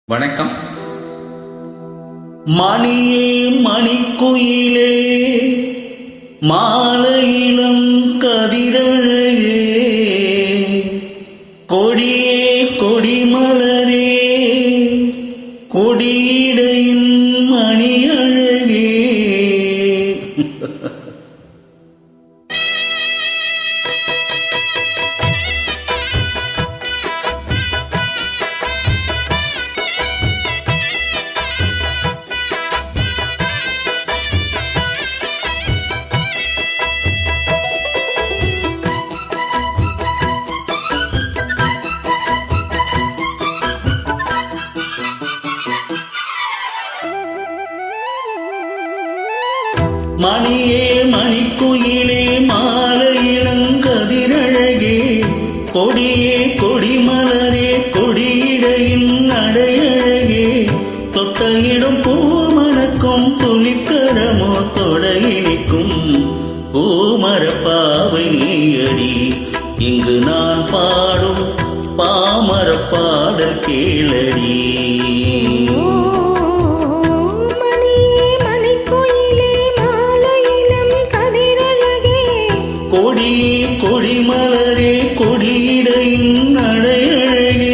வணக்கம். மணியே மணிக்குயிலே மாலையிளம் கதிரழகே கொடியே கொடிமலரே கொடியிடையின் மணியழகே. மணியே மணிக்குயிலே மாலையிளங்கதிரழகே கொடியே கொடிமலரே கொடியிடையின் நடையழகே தொட்டையிடும் பூமணக்கும் துளிக்கரமோ தொடையினிக்கும் பூமரப்பாவை நீயடி. இங்கு நான் பாடும் பாமரப்பாடல் கேளடி. கொடியே கொடிமலரே கொடியிடையின் நடையழகே.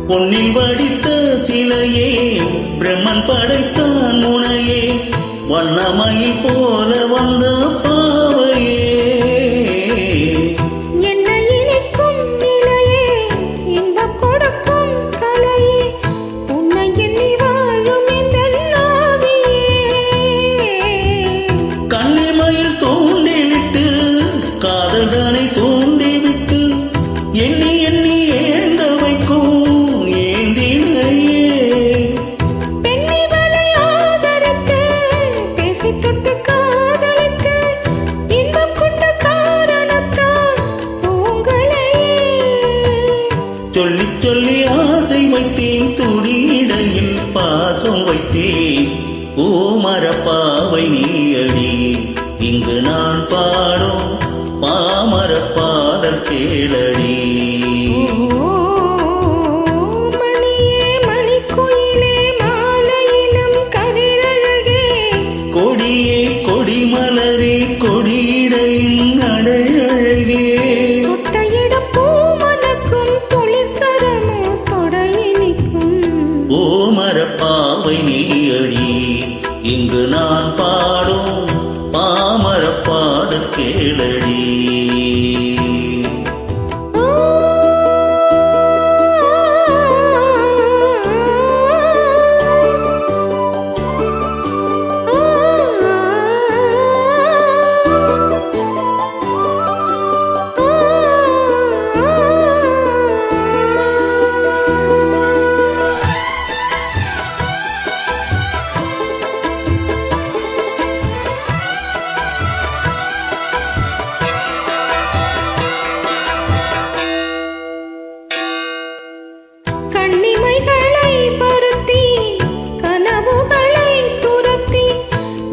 பொன்னில் வடித்த சிலையே பிரம்மன் படைத்தான் முனையே வண்ணமயில் போல வந்த பாவையே. என்னை இனிக்கும் நிலையே இன்பம் கொடுக்கும் கலையே உன்னை எண்ணி வாழும் இந்த நாவியே. கண்ணிமயில் தூண்டிவிட்டு காதல் தானே தூண்டிவிட்டு எண்ணி எண்ணி ஏங்க வைக்கும் சொல்லி சொல்லி ஆசை வைத்தேன் துடியிடையில் பாசம் வைத்தேன் பூமரப்பாவை நீயடி. இங்கு நான் பாடும் பாமரப்பாடல் கேளடி. மணியே மணிக்குயிலே மாலையிளம் கதிரழகே கொடியே கொடிமலரே கொடியிடையின் நடையழகே தொட்டையிடும் பூமணக்கும் துளிர்கரமோ தொடையினிக்கும் பூமரப்பாவை நீயடி. இங்கு நான் பாடும் பாமரப்பாடல் கேளடி. கண்ணிமைகளை பொருத்தி கனவுகளை துரத்தி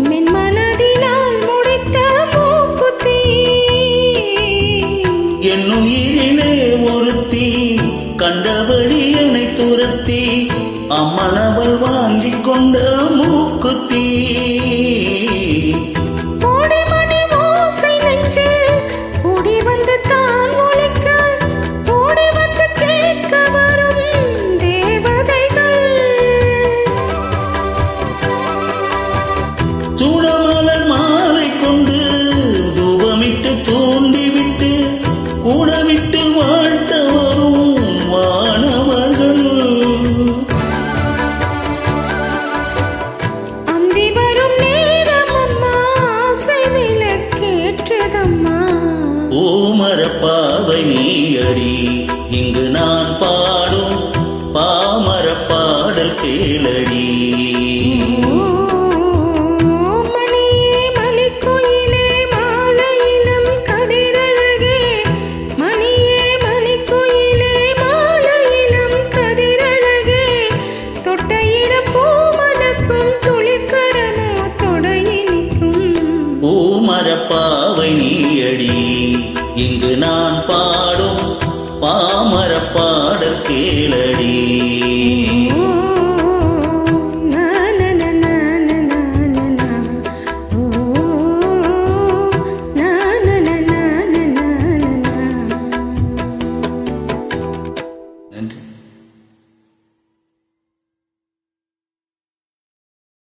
மென்மனதினால் முடித்த மூக்குத்தி என்னுயிரிலே ஒருத்தி கண்டபடி என்னை துரத்தி அம்மனவள் வாங்கிக் கொண்ட மூக்குத்தி. கோடிமணி ஓசை நெஞ்சில் கூடி வந்து தான் ஒலிக்க ஓடி வந்து கேட்க வரும் தேவதைகள். சூடமலர் மாலை கொண்டு தூபமிட்டு தூண்டிவிட்டு கூடவிட்டு வாழ்த்த வரும் வானவர்கள். அந்தி வரும் நேரம் அம்மா ஆசை விளக்கேற்றதம்மா. பூமரப்பாவை நீயடி. இங்கு நான் பாடும் பாமரப்பாடல் கேளடி. மணியே மணிக்குயிலே மாலையிளம் கதிரழகே பாடல் கேளடி